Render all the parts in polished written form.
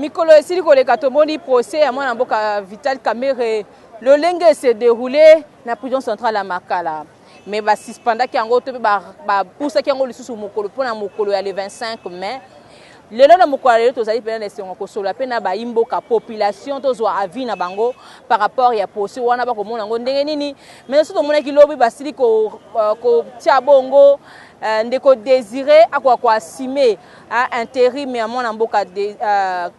mikolo esili koleka tomoni procès ya mwana mboka Vital Kamerhe le lenge s'est déroulé na prison centrale à Makala mais ba suspendaki yango to ba poussaki yango lisusu mokolo pona mokolo ya le 25 mai lelo na mokolo lelo tozali pena na sengo kosola pena ba imboka population tozwa avis na bango par rapport ya procès wana ba komona ngo ndenge nini mais surtout mona ki lobi basili ko tia bongo ndeko désiré akwa kwa assumer intérim ya mwana mboka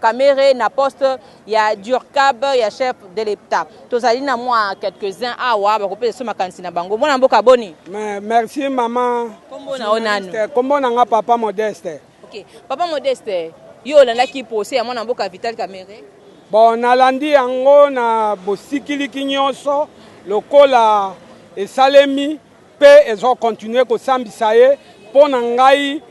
Kamerhe na poste ya Durkab ya chef de l'État tozali na moi quelques-uns awa ba kopesa so makanisi na bango mwana mboka boni merci maman kombo na onano kombo na nga papa Modeste. OK papa Modeste yo landaki procès ya mwana mboka Vital Kamerhe bon nalandi yango na bosikiliki nyonso lokola esalemi pe ezo continuer kosambisa ye pona ngai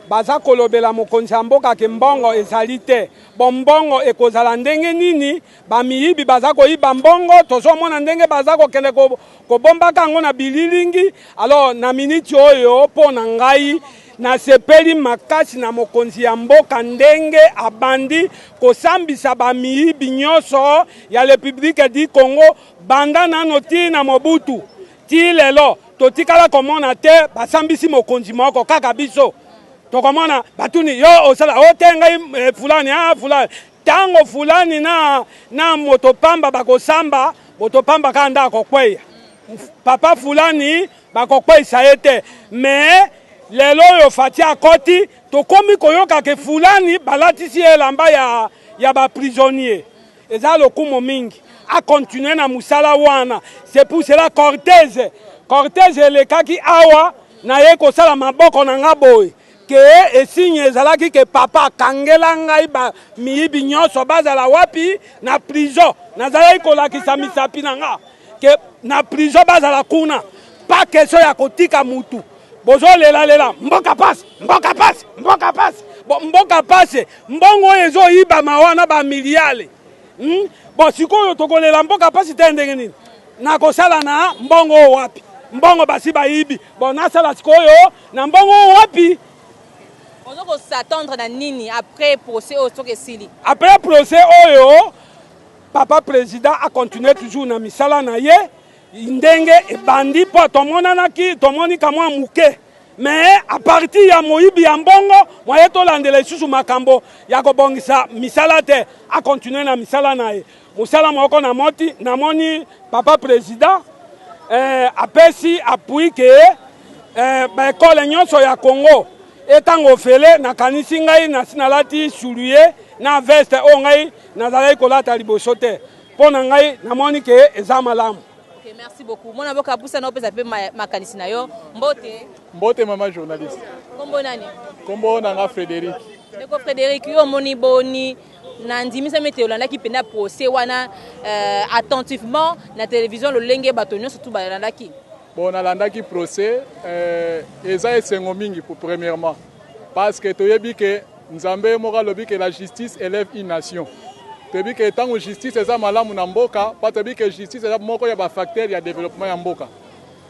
baza kolobela mokonzi ya mboka ke mbongo ezali te bon mbongo ekozala ndenge nini bamiyibi baza koyiba mbongo tozomona ndenge baza kokende kobombaka yango na bililingi alors na miniti oyo pona ngai nasepeli makasi na mokonzi ya mboka ndenge abandi kosambisa bamiyibi nyonso ya République du Congo banda nano ti na Mobutu ti lelo totikala komona te basambisi mokonzi moko kaka biso tokomona batuni yo osala otenga fulani fulani tango fulani na motopamba bakosamba motopamba kanda kokweya papa fulani bakokweisa ete mais lelo yo fati akoti tokomi koyoka ke fulani balatisi elamba ya ba prisonnier eza lokumo mingi a continuer na musala wana c'est pour cela Cortez elekaki awa na ye kosala maboko na nga boye ke esigne ezalaki ke papa kangela ngai ba miyibi nyonso bazala wapi na prison nazalaki kolakisa misapi na nga ke na prison bazala kuna pa keso ya kotika mutu bozolela mboka pasi mboka pasi mbongo oyo ezoyibama wana bamiliale bon sikoyo tokolela mboka pasi te ndenge nini nakosala na mbongo oyo wapi mbongo basi bayibi bon nasala sikoyo na mbongo oyo wapi on s'attendre na nini après procès au Sokesili après procès oyo papa président a continué toujours na misala na ye ndenge ebandi po tomoni kamwa muke mais à partir ya moyibi ya mbongo moye tolandela lisusu makambo ya kobongisa misala te a continué na misala na ye musala moko na moti namoni papa président apesi appui ke baekole nyonso ya Congo etango fele nakanisi ngai nasi nalati soulier na veste oyo ngai nazalaki kolata liboso te mpo na ngai namoni ke eza malamu. Okay, merci beaucoup. Mwana mboka pusa na opesa pe makanisi na yo mbote mama journaliste kombo nani kombo na nga Frédéric ndeko Frédéric yo moni boni na ndimisa mete olandaki pena procès wana attentivement na télévision lolenge bato nyonso surtout balandaki bon nalandaki procès eza esengo mingi pour premièrement parce que toyebi ke nzambe moko alobi ke la justice élève une nation toyebi ke ntango justice eza malamu na mboka pa toyebi ke justice eza moko ya bafacteur ya développement ya mboka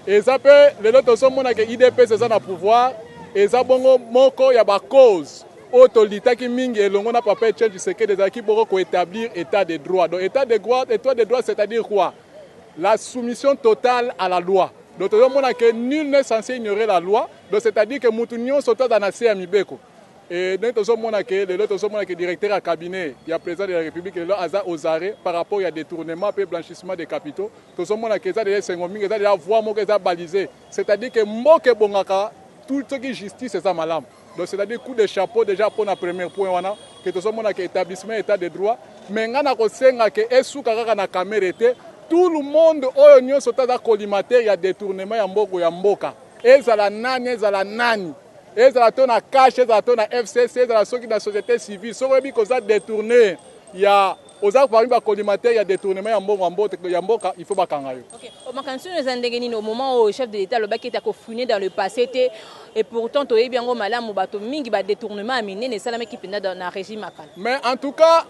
eza mpe lelo tozomona ke IDPS eza na pouvoir eza bongo moko ya bacause oyo tolitaki mingi elongo na papa Etienne Tshisekedi ezalaki bongo koétablir état de droit donc état de droit c'est-à-dire quoi la soumission totale à la loi. Donc, nul n'est censé ignorer la loi. Donc, c'est-à-dire que Moutounion sont dans la CMIBECO. Et donc, le directeur à cabinet, il y a le président de la République, il a aux arrêts par rapport à détournement et blanchissement des capitaux. Tout le monde a voir balisé. C'est-à-dire que Moke Bongaka, tout ce qui est justice, c'est ça, madame. Donc, c'est-à-dire coup de chapeau déjà pour le premier point, que tout le monde a établissement état de droit. Mais on a que Essoukaka na Kamerhe tout le monde oyo nyonso taza collimateur ya détournement ya mboka ezala nani ezala to na cash ezala to na FCC ezala soki na société civile soko yebi koza détourner ya oza parmi ba collimateur ya détournement ya mboka il faut bakanga yo. OK o makanisi eza ndenge nini au moment où le chef de l'État lobaki eta ko fouiner dans le passé et pourtant to yebi yango malamu bato mingi ba détournement amine ne salama ki penda dans na régime akala mais en tout cas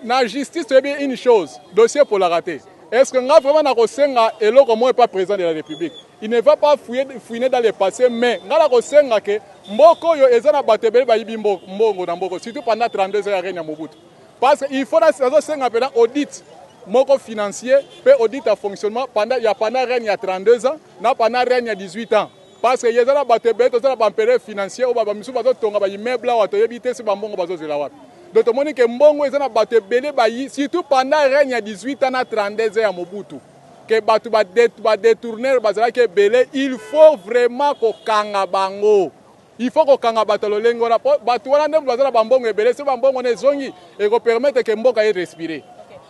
na justice to yebi une chose dossier pour la rater. Est-ce que nga vraiment na kosenga eloko mo pas président de la République il ne va pas fouiner dans le passé mais nga la kosenga ke mboko yo eza na batebele ba yibi mbongo na mboko surtout pendant 32 ans ya règne ya Mobutu parce qu'il faut un audit moko financier peut audit à fonctionnement pendant il y a pendant règne il y a 32 ans na pendant règne il y a 18 ans parce que yezala batebe to zala bampere financier o baba misu bazo tonga ba immeuble wa to yebite se bambongo bazo zela wapi donc to moni ke mbongo ezana batebele ba surtout pendant règne il y a 18 ans na 32 ans ya Mobutu que batu ba détourner bazala ke belé il faut vraiment ko kanga bango. Il faut qu'on ait un lengo na batu wana ndem bazala bambongo ebele se bambongo ne zongi et ko permettre que mboka y respirer.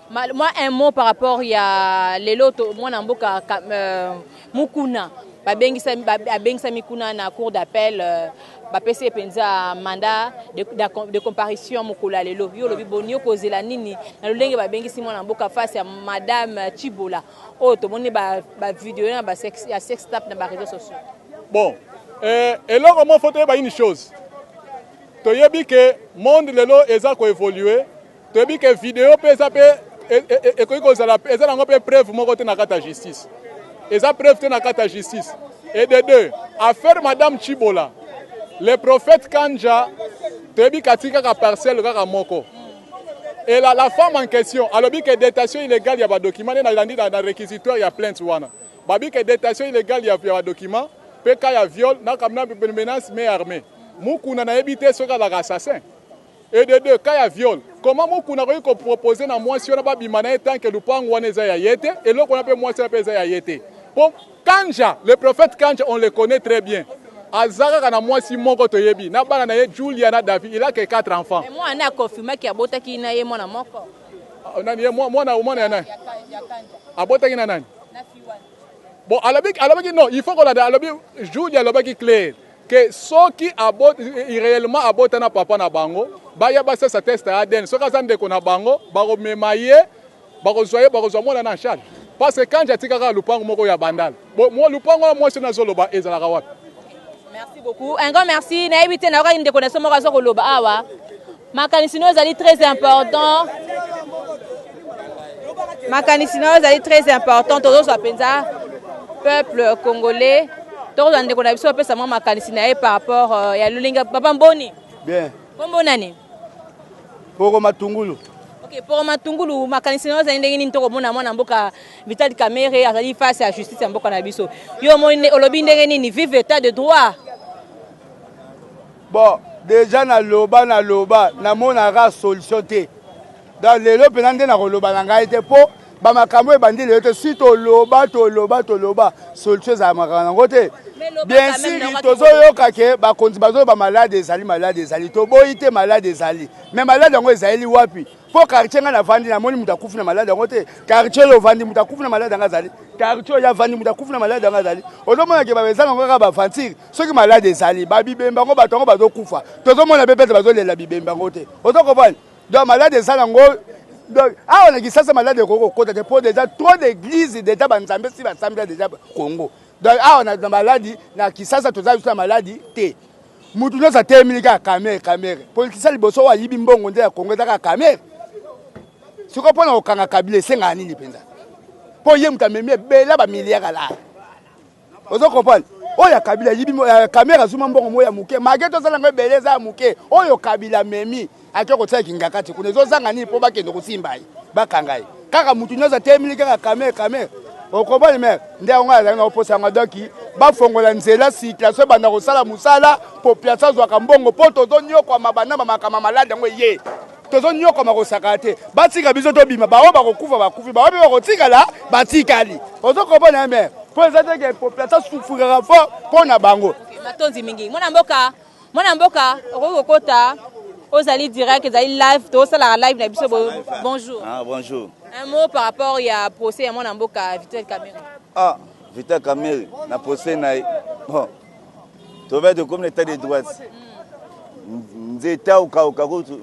Moi un mot par rapport il y a les loto moi na mboka mukuna babengisa mikuna na cour d'appel bapesi penza mandat de comparution mukula lelo yo lobi bonio kozela nini na lolenge babengisi moi na mboka face à madame Chibola o to moni ba vidéo na ba sex tap na ba réseaux sociaux. Bon et là comment faut dire une chose to yebi que monde lelo eza ko évoluer to yebi que vidéo pe ça peut et ko zala eza na ngope preuve moko te na kata justice eza preuve te na kata justice et de deux affaire madame Chibola le prophète Kanja to yebi katika ka parcelle kaka moko et la femme en question alobi que détention illégale ya ba document na landi dans réquisitoire ya plainte wana babi que détention illégale ya ba document pe ka ya viol na kamna menace mais armée mukuna na ebité soka la assassin et de deux cas ya viol comment mukuna ko proposer na mwasi ona ba bimana tant que lupango wana eza ya yete et loko na pe mwasi na pe eza ya yete bon Kanja le prophète Kanja on le connaît très bien azaka kana mwasi moko to yebi na bana na ye Julia na David il a que 4 enfants mais moi on a confirmé qu'il abota ki na ye mwana moko nani ye mwana ya nani abota ki na nani na fiwana. Bon, alors non, il faut qu'on a alors Julia lobaki clair que ceux qui abot réellement abota na papa na bango, ba ya ba ça test ADN. Ce ka zande ko na bango, ba ko memaye, ba ko zoya na charge. Parce que quand j'atika ka lupango moko ya bandal. Bon, moi lupango moi c'est na zoloba ezala ka wapi. Merci beaucoup. Un grand merci. Na éviter na une déconnexion moko zo ko loba awa. Makanisino ezali très important. Makanisino ezali très important tozo so penza peuple congolais tozo ande ko na biso pesa mama makanisina par rapport ya lulinga papa mboni. Bien. Kombo nani? Poko Matungulu. OK, pour Matungulu makanisina ezali ndenge nini toko mona mwana mboka Vital Kamerhe azali face à justice ya mboka na biso. Yo mo olobi ndenge nini vive état de droit. Bon, déjà na loba na mona solution te. Dans les lois penande na loba na ngai te po ba makambo e bandi le te si to loba solution za makana ngote. Bien sûr tozo yoka ke ba konzi bazo ba malade ezali to boyite malade ezali. Mais malade ngo ezali wapi? Po quartier nga na vandi na moni mutakufu na malade ngote. Quartier lo vandi mutakufu na malade ngazali. Quartier ya vandi mutakufu na malade ngazali. Ozo mona ke ba bezanga ngo ba fantir. Soki malade ezali ba bibemba ngo batongo bazo kufa. Tozo mona bepete bazo lela bibemba ngote. Ozo kopani. Donc malade ezali ngo donc on a dit ça malade Congo côté pour déjà trop d'églises d'état banzambe si banzambe déjà Congo donc on a dans maladie na kisasa toza sur maladie te mutu no sa temilika caméra politicien liboso wa yibi mbongo nde ya Congo taka caméra siko pona okanga kabile senga nini penza po ye mutamemie bela ba milliards la ozo comprendre oya kabila yibi caméra zuma mbongo moya muke mageto sala ngo beleza muke oyo kabila memi akyo kotsaya kingakati kuna ezozanga nini po bakende kosimba yi bakangai kaka mutu nyoza temilika ka kamera okobali mer nde onga azanga oposa nga doki bafongola nzela circulation banda kosala musala population zwaka mbongo po tozo nyoko mabana makama malade ngo ye tozo nyoko makosaka te batika biso to bima bawo bakokufa bakufi bawo bakotika la batikali ozo kobona mer po ezate ke population souffrira fort pona bango matonzi mingi mwana mboka okokota Ozali direct, Ozali live, tout ça la live na biso bonjour. Ah bonjour. Un mot par rapport ya procès à mon amboka Vital Kamerhe. Ah, Vital Kamerhe na procès na bon. To va de comme l'état de droit. Nzeta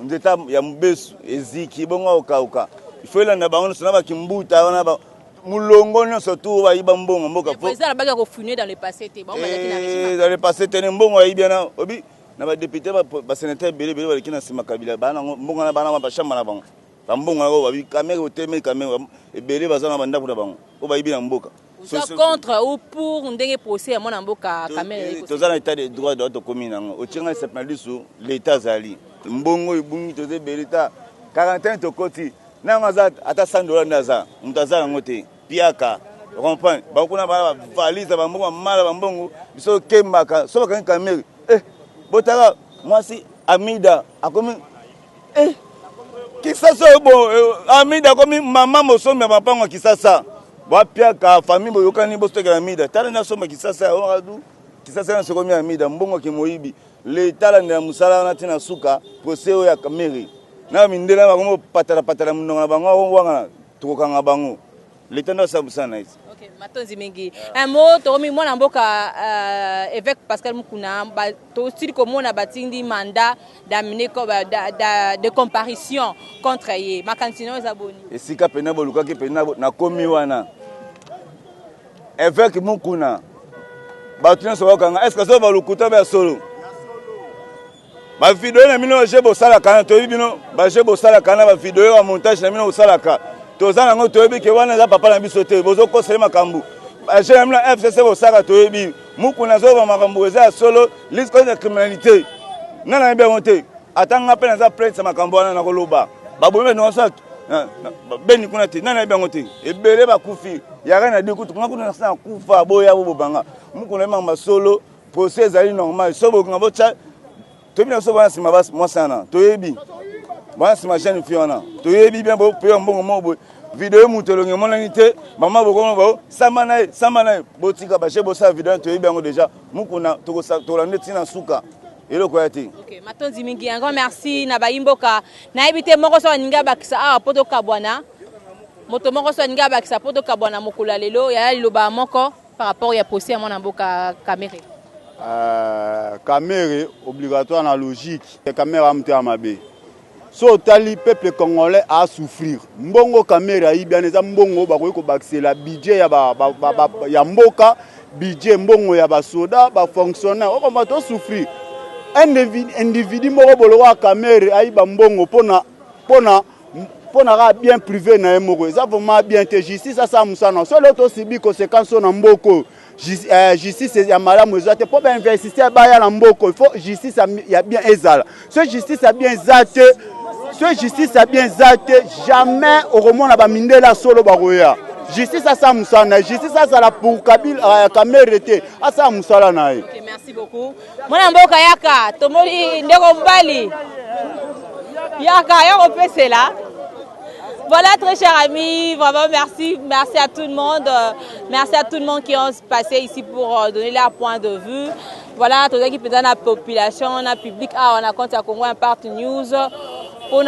nzeta ya mbesu eziki bongo okauka. Il faut la na bango na ba kimbuta wana ba mulongo nyonso tu ba yiba mbongo mboka fo. Mais ça la baga ko funé dans le passé té. Bon, dans le passé té mbongo ya yibana obi. Na ba député ba sénateur belé ba kina sima kabila bana mbongo na bana ba chamba na bango mbongo na ba Kamerhe oteme Kamerhe belé bazana banda pour bango o ba ibina mboka so contre ou pour ndenge procès à mon mboka Kamerhe tozana état de droit de commune ngo o tsinga sepalisu l'état zali mbongo ibungi toze belita 41 tokoti nango aza ata $100 nde aza moto aza yango te piaka comprendre bakuna bana bavalise bambongo mala bambongo biso kembaka so bakangi kamere botaka mwasi Amida akomi Kisasa bon Amida akomi mama mosombe mapango Kisasa bapiaka famille boyokani bosteka Amida tala na somba Kisasa oradu Kisasa na sokomi Amida mbongo kemoyibi le tala na musala na tina suka procès ya kamere na mindela bakomo patala munonga bango wanga tukokanga bango le tanda sabusana isi. Ok, matonzi mingi. Un mot, Toromi, moi, évêque Pascal Mukuna, aussi comme on a bâti un mandat d'amener de comparution contre lui. Ma cantine est abonnée. Et si Kapena Boluka qui pena na komi wana. Évêque Mukuna. Batuna Sokanga, est-ce que ça va le couteau vers solo? Ba vidéo na mino jebo sala kana to bino ba jebo sala kana ba vidéo wa montage na mino sala ka. Tozana ngo toyebi ke wana za papa na biso te bozo ko sele makambu j'aime la FCC bo saka toyebi Mukuna zo ba makambu za solo liste de criminalité nana be monte atanga pe na za plainte makambu wana na koloba babome no sak beni kuna te nana be monte ebele ba kufi yaka na dikutu kuna na kufa boya bo banga Mukuna mamba solo procès ali normal so bo ngabo cha toyebi na so bana sima bas moi sana toyebi bana sima jeune fiona toyebi bien bo pe mbongo mo vidéo mutelonge monanité maman bokomo ba samana botika ba chebo sa vidéo toyebi yango déjà Mukuna tolande tina suka eloko yati. OK, matonzi mingi un grand merci na baimboka na ebite moko so ninga bakisa a poto kabwana moto moko so ninga bakisa poto kabwana mokula lelo ya liloba moko par rapport ya procès mona mboka Kamere. Kamere obligatoire na logique Kamere amte amabe. So tali peuple congolais a souffrir. Mbongo Kamere ayi bien eza mbongo bakoyi ko bakisela budget ya mboka, budget mbongo ya ba soda, ba fonctionnaire. O komba to souffrir. Un individu moko boloko Kamere ayi ba mbongo pona ka bien privé na moko. Eza vraiment bien te justice ça musana. So l'autre sibi conséquence na mboko. Justice ya malamu ezate po ba investisseur ba ya na mboko. Il faut justice ya bien ezala. Ce justice a bien zate. Ce justice a bien zate, jamais au roman na ba mindela solo baroya. Justice a sa musana, justice a la pour Kabila Kamere te, a sa musala na. OK, merci beaucoup. Mwana mboka yaka, tomoli ndeko mbali. Yaka, yako pese là. Voilà, très chers amis, vraiment merci à tout le monde. Merci à tout le monde qui ont passé ici pour donner leur point de vue. Voilà, tout ce qui peut dans la population, la public, on a compté à Congo Impact News. Pour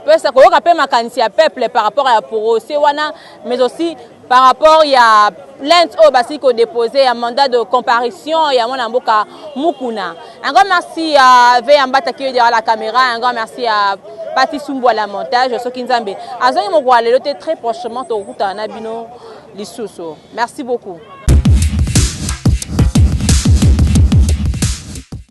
peuple par rapport à procès mais aussi par rapport à plainte au basi qu'on déposé un mandat de comparution et à mon amboka Mukuna. Un grand merci à Veyambata qui est derrière la caméra, un grand merci à Pati Sumbo à la montage, Sokinzambe. Azoi Mogwale, très prochainement au route à Nabino Lisuso. Merci beaucoup.